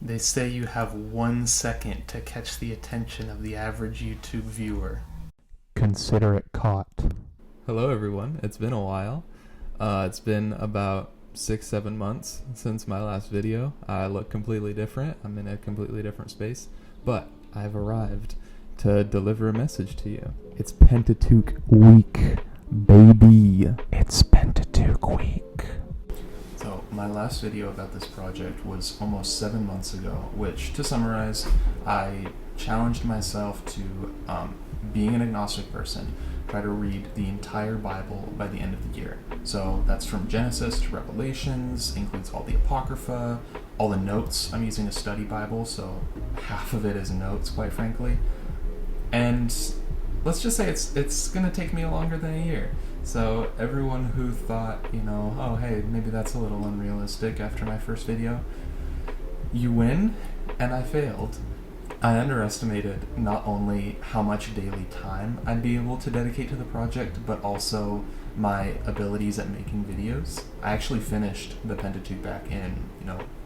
They say you have 1 second to catch the attention of the average YouTube viewer. Consider it caught. Hello everyone, it's been a while. It's been about 6-7 months since my last video. I look completely different. I'm in a completely different space, but I've arrived to deliver a message to you. It's Pentateuch week, baby. It's Pentateuch week. So my last video about this project was almost 7 months ago, which, to summarize, I challenged myself to, being an agnostic person, try to read the entire Bible by the end of the year. So that's from Genesis to Revelations, includes all the Apocrypha, all the notes. I'm using a study Bible, so half of it is notes, quite frankly. And let's just say it's going to take me longer than a year. So everyone who thought, oh hey, maybe that's a little unrealistic after my first video, you win, and I failed. I underestimated not only how much daily time I'd be able to dedicate to the project, but also my abilities at making videos. I actually finished the Pentateuch back in,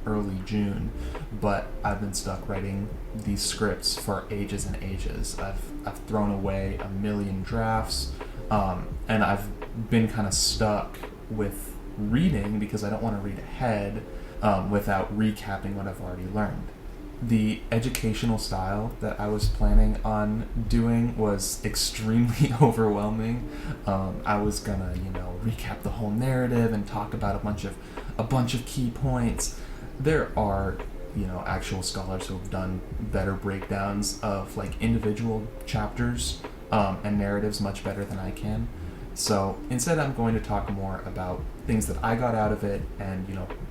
early June, but I've been stuck writing these scripts for ages and ages. I've thrown away a million drafts, and I've been kind of stuck with reading because I don't want to read ahead without recapping what I've already learned. The educational style that I was planning on doing was extremely overwhelming. I was gonna, recap the whole narrative and talk about a bunch of key points. There are, actual scholars who have done better breakdowns of individual chapters and narratives much better than I can. So instead, I'm going to talk more about things that I got out of it and,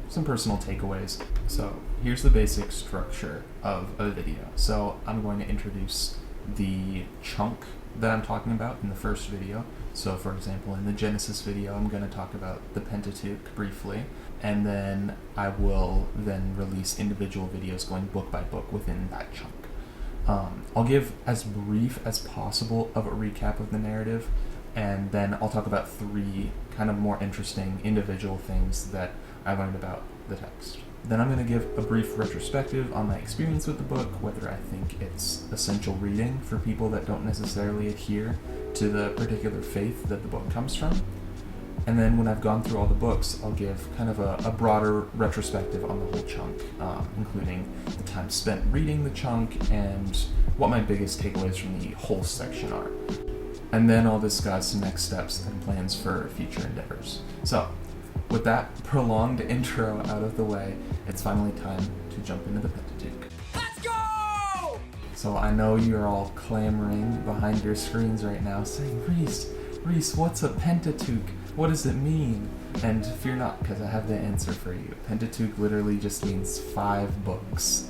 some personal takeaways. So here's the basic structure of a video. So I'm going to introduce the chunk that I'm talking about in the first video. So for example, in the Genesis video, I'm going to talk about the Pentateuch briefly, and then I will then release individual videos going book by book within that chunk. I'll give as brief as possible of a recap of the narrative, and then I'll talk about 3 kind of more interesting individual things that I learned about the text. Then I'm going to give a brief retrospective on my experience with the book, whether I think it's essential reading for people that don't necessarily adhere to the particular faith that the book comes from. And then when I've gone through all the books, I'll give kind of a broader retrospective on the whole chunk, including the time spent reading the chunk and what my biggest takeaways from the whole section are. And then I'll discuss next steps and plans for future endeavors. So, with that prolonged intro out of the way, it's finally time to jump into the Pentateuch. Let's go! So I know you're all clamoring behind your screens right now saying, Reese, what's a Pentateuch? What does it mean? And fear not, because I have the answer for you. Pentateuch literally just means 5 books.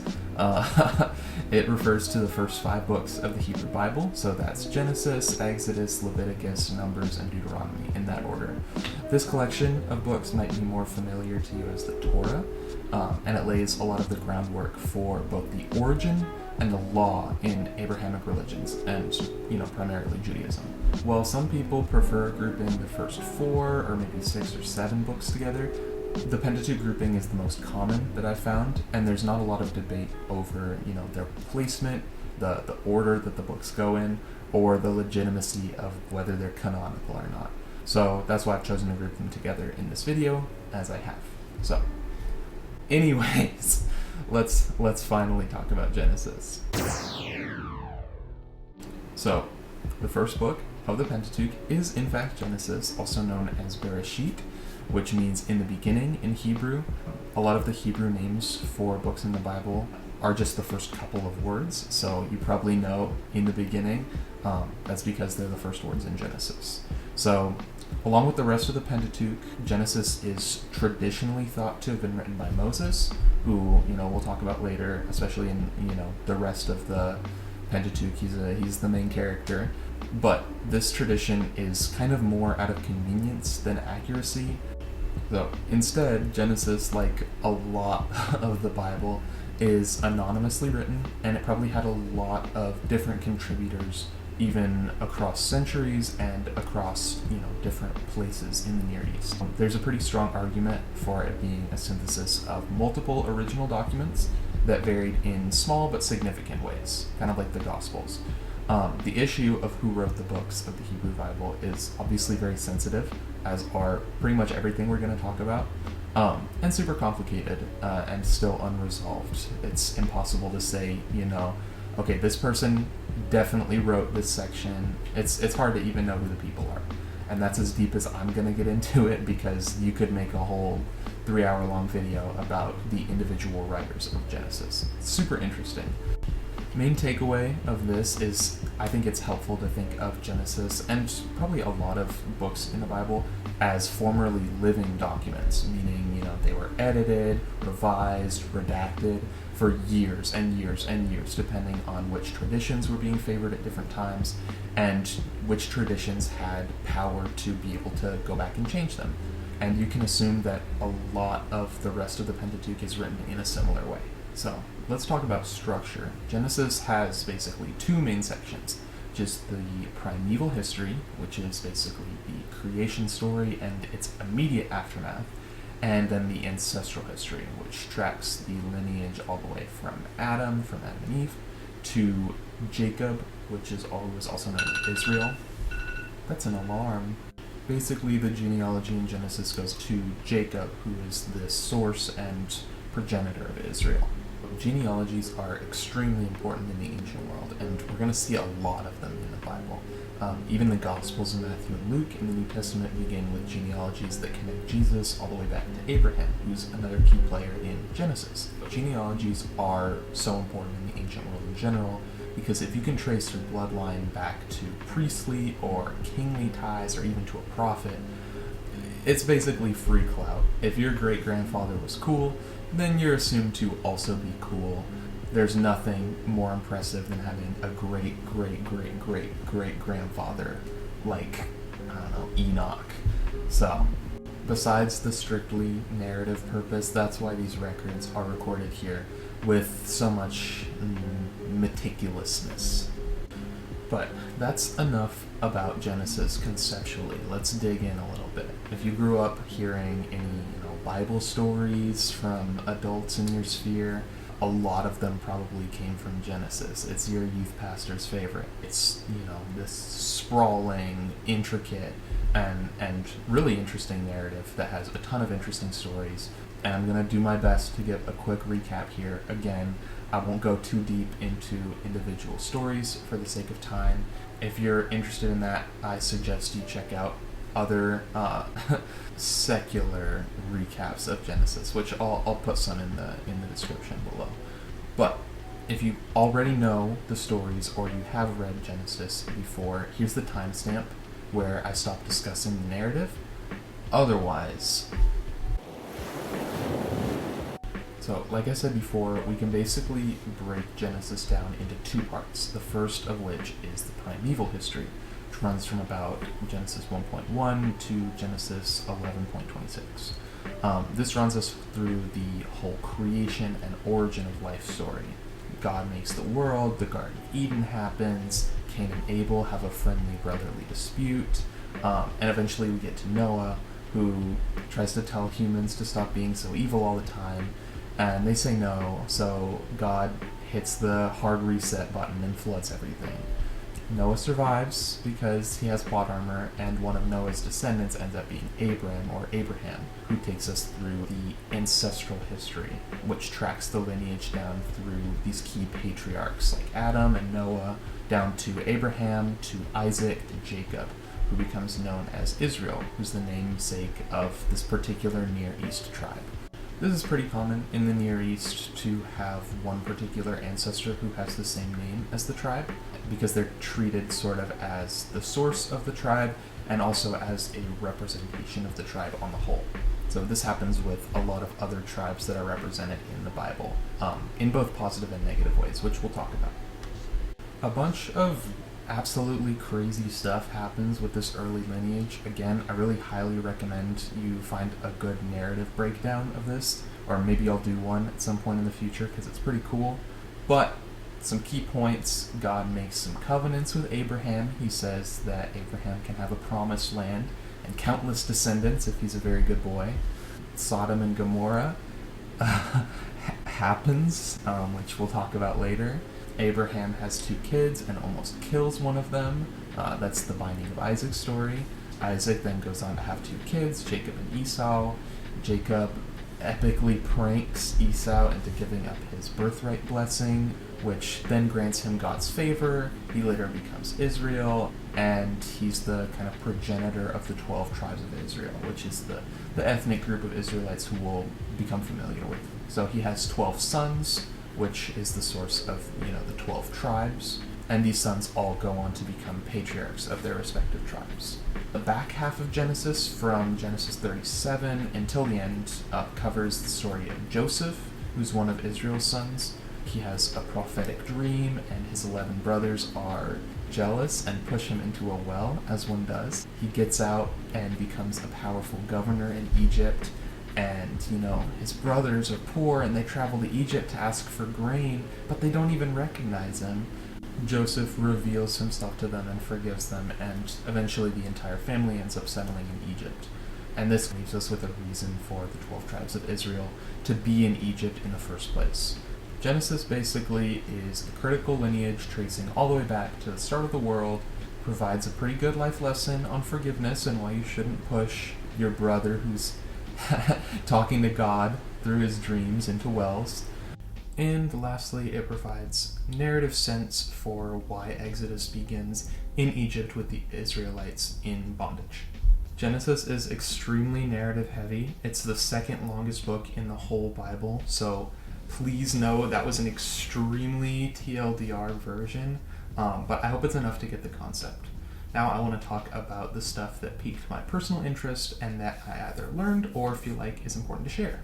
It refers to the first 5 books of the Hebrew Bible, so that's Genesis, Exodus, Leviticus, Numbers, and Deuteronomy in that order. This collection of books might be more familiar to you as the Torah, and it lays a lot of the groundwork for both the origin and the law in Abrahamic religions, and, primarily Judaism. While some people prefer grouping the first 4 or maybe 6 or 7 books together, the Pentateuch grouping is the most common that I've found, and there's not a lot of debate over, their placement, the order that the books go in, or the legitimacy of whether they're canonical or not. So that's why I've chosen to group them together in this video, as I have. So, anyways, let's finally talk about Genesis. So, the first book of the Pentateuch is in fact Genesis, also known as Bereshit, which means in the beginning in Hebrew. A lot of the Hebrew names for books in the Bible are just the first couple of words, so you probably know in the beginning, that's because they're the first words in Genesis. So, along with the rest of the Pentateuch, Genesis is traditionally thought to have been written by Moses, who, we'll talk about later, especially in, the rest of the Pentateuch. He's the main character. But this tradition is kind of more out of convenience than accuracy. So instead, Genesis, like a lot of the Bible, is anonymously written, and it probably had a lot of different contributors even across centuries and across, different places in the Near East. There's a pretty strong argument for it being a synthesis of multiple original documents that varied in small but significant ways, kind of like the Gospels. The issue of who wrote the books of the Hebrew Bible is obviously very sensitive, as are pretty much everything we're going to talk about, and super complicated and still unresolved. It's impossible to say, okay, this person definitely wrote this section. It's hard to even know who the people are. And that's as deep as I'm going to get into it, because you could make a whole 3-hour-long video about the individual writers of Genesis. It's super interesting. Main takeaway of this is I think it's helpful to think of Genesis, and probably a lot of books in the Bible, as formerly living documents, meaning, they were edited, revised, redacted for years and years and years, depending on which traditions were being favored at different times, and which traditions had power to be able to go back and change them. And you can assume that a lot of the rest of the Pentateuch is written in a similar way. So, let's talk about structure. Genesis has basically 2 main sections. Just the Primeval History, which is basically the creation story and its immediate aftermath, and then the Ancestral History, which tracks the lineage all the way from Adam and Eve, to Jacob, which was also known as Israel. That's an alarm. Basically, the genealogy in Genesis goes to Jacob, who is the source and progenitor of Israel. Genealogies are extremely important in the ancient world, and we're going to see a lot of them in the Bible. Even the Gospels of Matthew and Luke in the New Testament begin with genealogies that connect Jesus all the way back to Abraham, who's another key player in Genesis. Genealogies are so important in the ancient world in general, because if you can trace your bloodline back to priestly or kingly ties, or even to a prophet, it's basically free clout. If your great-grandfather was cool, then you're assumed to also be cool. There's nothing more impressive than having a great-great-great-great-great-grandfather like, Enoch. So, besides the strictly narrative purpose, that's why these records are recorded here with so much meticulousness. But that's enough about Genesis conceptually. Let's dig in a little bit. If you grew up hearing any, Bible stories from adults in your sphere, a lot of them probably came from Genesis. It's your youth pastor's favorite. It's, this sprawling, intricate, and really interesting narrative that has a ton of interesting stories. And I'm going to do my best to give a quick recap here. Again, I won't go too deep into individual stories for the sake of time. If you're interested in that, I suggest you check out other secular recaps of Genesis, which I'll put some in the description below. But if you already know the stories, or you have read Genesis before, here's the timestamp where I stopped discussing the narrative. Otherwise, so like I said before, we can basically break Genesis down into 2 parts. The first of which is the Primeval History, which runs from about Genesis 1.1 to Genesis 11.26. This runs us through the whole creation and origin of life story. God makes the world, the Garden of Eden happens, Cain and Abel have a friendly brotherly dispute, and eventually we get to Noah, who tries to tell humans to stop being so evil all the time, and they say no, so God hits the hard reset button and floods everything. Noah survives because he has plot armor, and one of Noah's descendants ends up being Abram, or Abraham, who takes us through the ancestral history, which tracks the lineage down through these key patriarchs like Adam and Noah, down to Abraham, to Isaac, to Jacob, who becomes known as Israel, who's the namesake of this particular Near East tribe. This is pretty common in the Near East to have one particular ancestor who has the same name as the tribe, because they're treated sort of as the source of the tribe and also as a representation of the tribe on the whole. So this happens with a lot of other tribes that are represented in the Bible, in both positive and negative ways, which we'll talk about. A bunch of absolutely crazy stuff happens with this early lineage. Again, I really highly recommend you find a good narrative breakdown of this, or maybe I'll do one at some point in the future because it's pretty cool. But Some key points: God makes some covenants with Abraham. He says that Abraham can have a promised land and countless descendants if he's a very good boy. Sodom and Gomorrah happens, which we'll talk about later. Abraham has 2 kids and almost kills one of them. That's the binding of Isaac story. Isaac then goes on to have 2 kids, Jacob and Esau. Jacob epically pranks Esau into giving up his birthright blessing, which then grants him God's favor. He later becomes Israel, and he's the kind of progenitor of the 12 tribes of Israel, which is the ethnic group of Israelites who we'll become familiar with. So he has 12 sons, which is the source of, the 12 tribes, and these sons all go on to become patriarchs of their respective tribes. The back half of Genesis, from Genesis 37 until the end, covers the story of Joseph, who's one of Israel's sons. He has a prophetic dream, and his 11 brothers are jealous and push him into a well, as one does. He gets out and becomes a powerful governor in Egypt, and, his brothers are poor, and they travel to Egypt to ask for grain, but they don't even recognize him. Joseph reveals himself to them and forgives them, and eventually the entire family ends up settling in Egypt. And this leaves us with a reason for the 12 tribes of Israel to be in Egypt in the first place. Genesis basically is a critical lineage tracing all the way back to the start of the world, provides a pretty good life lesson on forgiveness and why you shouldn't push your brother who's talking to God through his dreams into wells. And lastly, it provides narrative sense for why Exodus begins in Egypt with the Israelites in bondage. Genesis is extremely narrative heavy. It's the second longest book in the whole Bible, so please know that was an extremely TLDR version, but I hope it's enough to get the concept. Now I want to talk about the stuff that piqued my personal interest and that I either learned or feel like is important to share.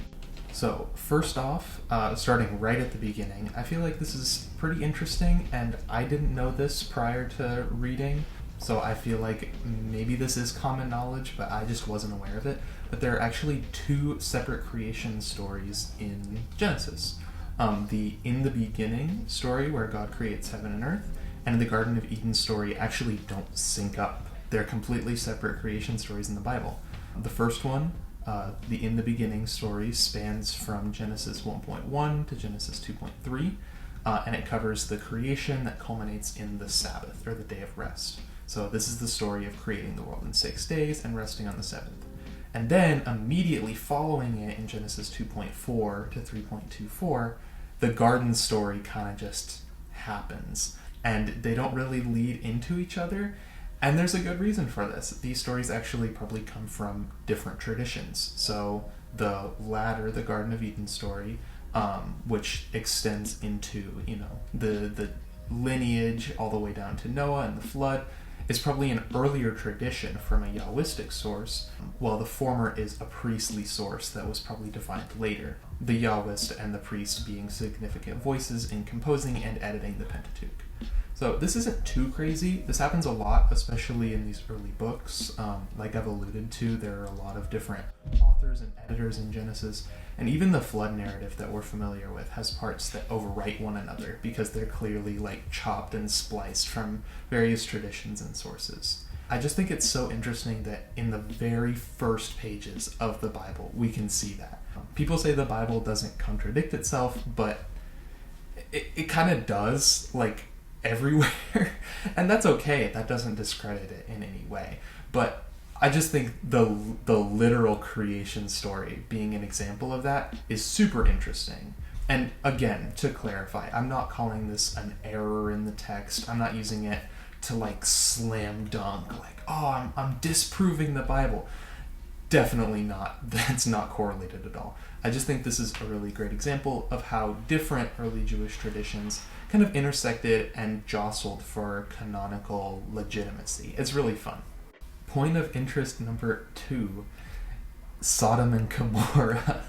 So first off, starting right at the beginning, I feel like this is pretty interesting, and I didn't know this prior to reading, so I feel like maybe this is common knowledge, but I just wasn't aware of it. But there are actually 2 separate creation stories in Genesis. The In the Beginning story, where God creates heaven and earth, and the Garden of Eden story actually don't sync up. They're completely separate creation stories in the Bible. The first one, the In the Beginning story, spans from Genesis 1.1 to Genesis 2.3, and it covers the creation that culminates in the Sabbath, or the day of rest. So this is the story of creating the world in 6 days and resting on the 7th. And then, immediately following it in Genesis 2.4 to 3.24, the garden story kind of just happens. And they don't really lead into each other. And there's a good reason for this. These stories actually probably come from different traditions. So the latter, the Garden of Eden story, which extends into, the lineage all the way down to Noah and the flood, is probably an earlier tradition from a Yahwistic source, while the former is a priestly source that was probably defined later. The Yahwist and the priest being significant voices in composing and editing the Pentateuch. So this isn't too crazy. This happens a lot, especially in these early books. Like I've alluded to, there are a lot of different authors and editors in Genesis, and even the flood narrative that we're familiar with has parts that overwrite one another because they're clearly chopped and spliced from various traditions and sources. I just think it's so interesting that in the very first pages of the Bible, we can see that. People say the Bible doesn't contradict itself, but it kind of does, everywhere, and that's okay. That doesn't discredit it in any way. But I just think the literal creation story being an example of that is super interesting. And again, to clarify, I'm not calling this an error in the text. I'm not using it to slam dunk, I'm disproving the Bible. Definitely not. That's not correlated at all. I just think this is a really great example of how different early Jewish traditions kind of intersected and jostled for canonical legitimacy. It's really fun. Point of interest number 2, Sodom and Gomorrah,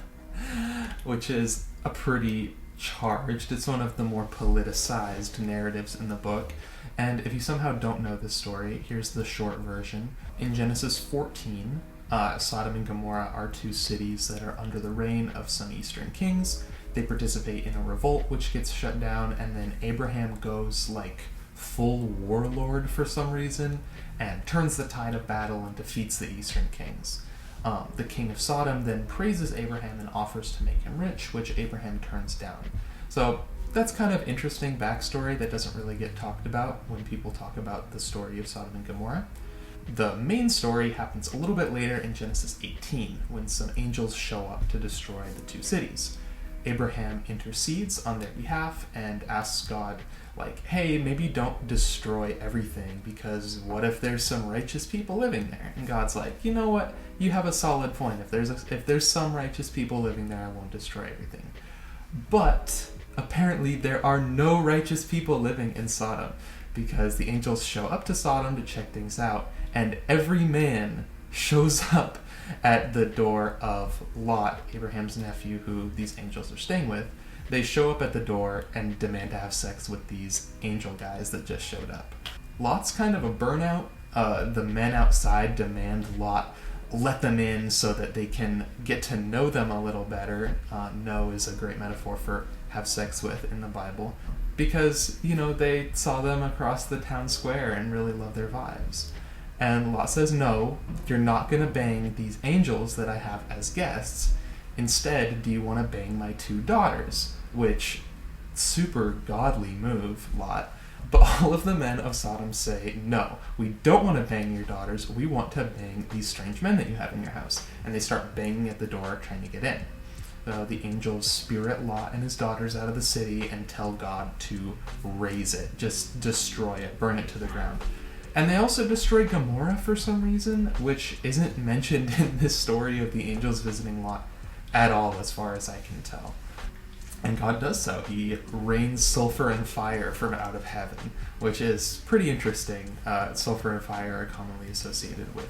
which is a pretty charged, it's one of the more politicized narratives in the book. And if you somehow don't know this story, here's the short version. In Genesis 14, Sodom and Gomorrah are 2 cities that are under the reign of some eastern kings. They participate in a revolt, which gets shut down, and then Abraham goes like full warlord for some reason and turns the tide of battle and defeats the eastern kings. The king of Sodom then praises Abraham and offers to make him rich, which Abraham turns down. So that's kind of interesting backstory that doesn't really get talked about when people talk about the story of Sodom and Gomorrah. The main story happens a little bit later in Genesis 18, when some angels show up to destroy the two cities. Abraham intercedes on their behalf and asks God, like, hey, maybe don't destroy everything, because what if there's some righteous people living there? And God's like, you know what? You have a solid point. If there's some righteous people living there, I won't destroy everything. But apparently there are no righteous people living in Sodom, because the angels show up to Sodom to check things out, and every man shows up at the door of Lot, Abraham's nephew, who these angels are staying with. They show up at the door and demand to have sex with these angel guys that just showed up. Lot's kind of a burnout. The men outside demand Lot let them in so that they can get to know them a little better. Know is a great metaphor for have sex with in the Bible, because, you know, they saw them across the town square and really love their vibes. And Lot says, no, you're not going to bang these angels that I have as guests. Instead, do you want to bang my two daughters? Which, super godly move, Lot. But all of the men of Sodom say, no, we don't want to bang your daughters. We want to bang these strange men that you have in your house. And they start banging at the door, trying to get in. The angels spirit Lot and his daughters out of the city and tell God to raze it, just destroy it, burn it to the ground. And they also destroy Gomorrah for some reason, which isn't mentioned in this story of the angels visiting Lot at all, as far as I can tell. And God does so. He rains sulfur and fire from out of heaven, which is pretty interesting. Sulfur and fire are commonly associated with,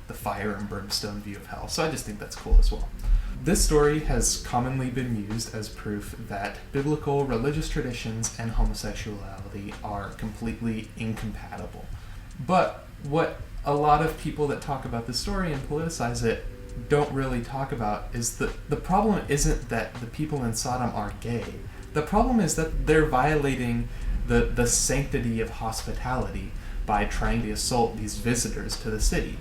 the fire and brimstone view of hell. So I just think that's cool as well. This story has commonly been used as proof that biblical religious traditions and homosexuality are completely incompatible. But what a lot of people that talk about this story and politicize it don't really talk about is that the problem isn't that the people in Sodom are gay. The problem is that they're violating the sanctity of hospitality by trying to assault these visitors to the city.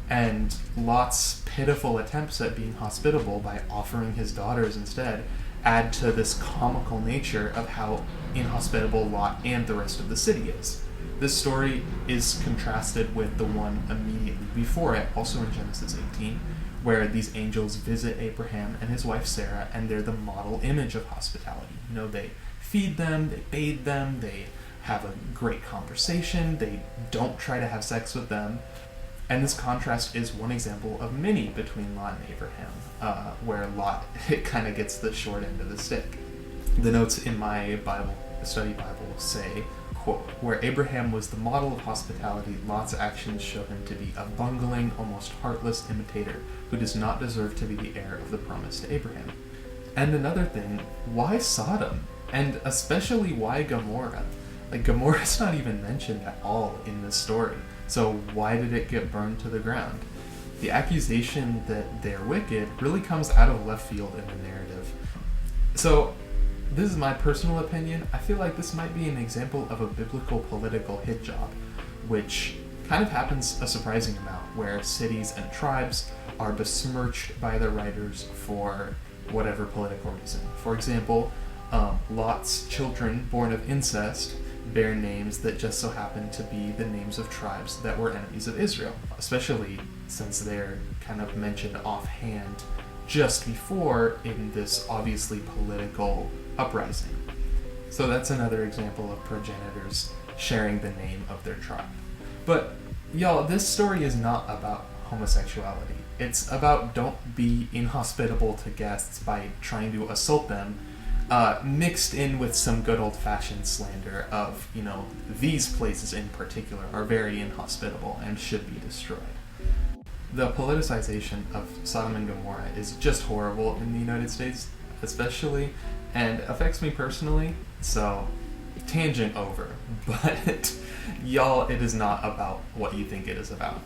And Lot's pitiful attempts at being hospitable by offering his daughters instead add to this comical nature of how inhospitable Lot and the rest of the city is. This story is contrasted with the one immediately before it, also in Genesis 18, where these angels visit Abraham and his wife Sarah, and they're the model image of hospitality. They feed them, they bathe them, they have a great conversation, they don't try to have sex with them. And this contrast is one example of many between Lot and Abraham, where Lot kind of gets the short end of the stick. The notes in my study Bible say, quote, where Abraham was the model of hospitality, Lot's actions show him to be a bungling, almost heartless imitator who does not deserve to be the heir of the promise to Abraham. And another thing, why Sodom? And especially why Gomorrah? Gomorrah's not even mentioned at all in this story, so why did it get burned to the ground? The accusation that they're wicked really comes out of left field in the narrative. So, this is my personal opinion. I feel like this might be an example of a biblical political hit job, which kind of happens a surprising amount, where cities and tribes are besmirched by the writers for whatever political reason. For example, Lot's children born of incest bear names that just so happen to be the names of tribes that were enemies of Israel, especially since they're kind of mentioned offhand just before in this obviously political uprising. So that's another example of progenitors sharing the name of their tribe. But y'all, this story is not about homosexuality. It's about don't be inhospitable to guests by trying to assault them, mixed in with some good old-fashioned slander of, these places in particular are very inhospitable and should be destroyed. The politicization of Sodom and Gomorrah is just horrible in the United States, especially, and affects me personally, so tangent over. But y'all, it is not about what you think it is about.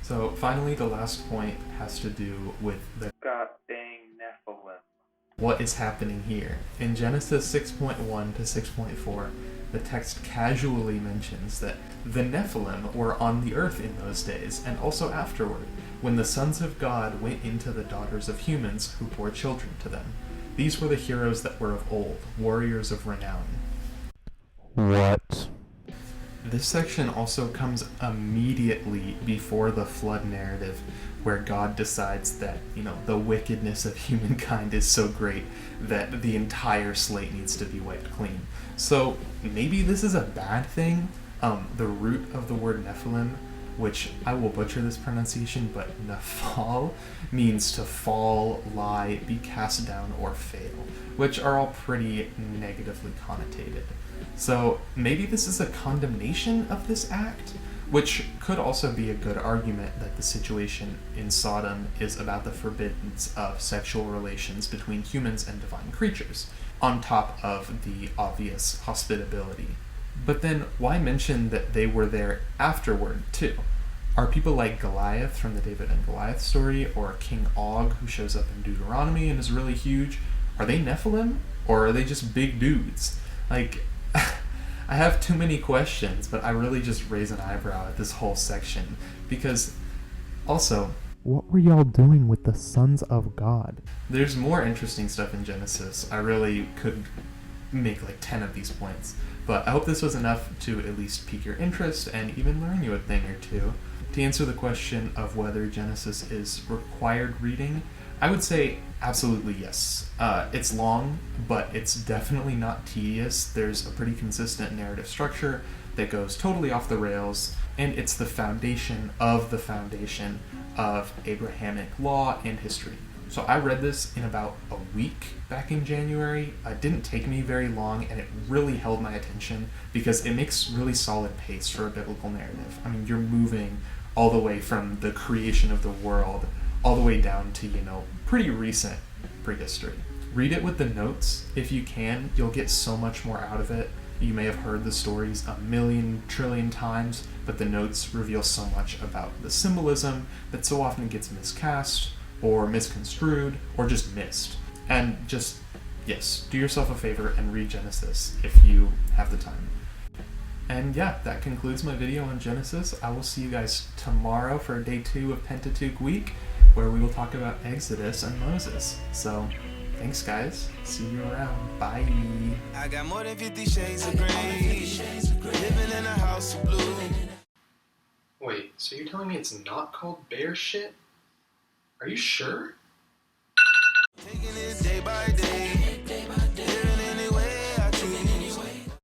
So finally, the last point has to do with the God dang Nephilim. what is happening here. In Genesis 6.1 to 6.4, the text casually mentions that the Nephilim were on the earth in those days, and also afterward, when the sons of God went into the daughters of humans who bore children to them. These were the heroes that were of old, warriors of renown. What? This section also comes immediately before the flood narrative, where God decides that, the wickedness of humankind is so great that the entire slate needs to be wiped clean. So maybe this is a bad thing. The root of the word Nephilim, which I will butcher this pronunciation, but Nephal means to fall, lie, be cast down, or fail, which are all pretty negatively connotated. So maybe this is a condemnation of this act, which could also be a good argument that the situation in Sodom is about the forbiddance of sexual relations between humans and divine creatures, on top of the obvious hospitability. But then why mention that they were there afterward, too? Are people like Goliath from the David and Goliath story, or King Og, who shows up in Deuteronomy and is really huge, are they Nephilim, or are they just big dudes? I have too many questions, but I really just raise an eyebrow at this whole section, because also, What were y'all doing with the sons of God? there's more interesting stuff in Genesis. I really could make 10 of these points, but I hope this was enough to at least pique your interest and even learn you a thing or two. To answer the question of whether Genesis is required reading, I would say absolutely yes. It's long, but it's definitely not tedious. There's a pretty consistent narrative structure that goes totally off the rails, and it's the foundation of Abrahamic law and history. So I read this in about a week back in January. It didn't take me very long, and it really held my attention because it makes really solid pace for a biblical narrative. I mean, you're moving all the way from the creation of the world all the way down to, pretty recent prehistory. Read it with the notes if you can. You'll get so much more out of it. You may have heard the stories a million trillion times, but the notes reveal so much about the symbolism that so often gets miscast or misconstrued or just missed. And just, yes, do yourself a favor and read Genesis if you have the time. And yeah, that concludes my video on Genesis. I will see you guys tomorrow for day 2 of Pentateuch week, where we will talk about Exodus and Moses. So, thanks guys. See you around. Bye. I got more than 50 shades of green. Living in a house of blue. Wait, so you're telling me it's not called bear shit? Are you sure? Taking it day by day.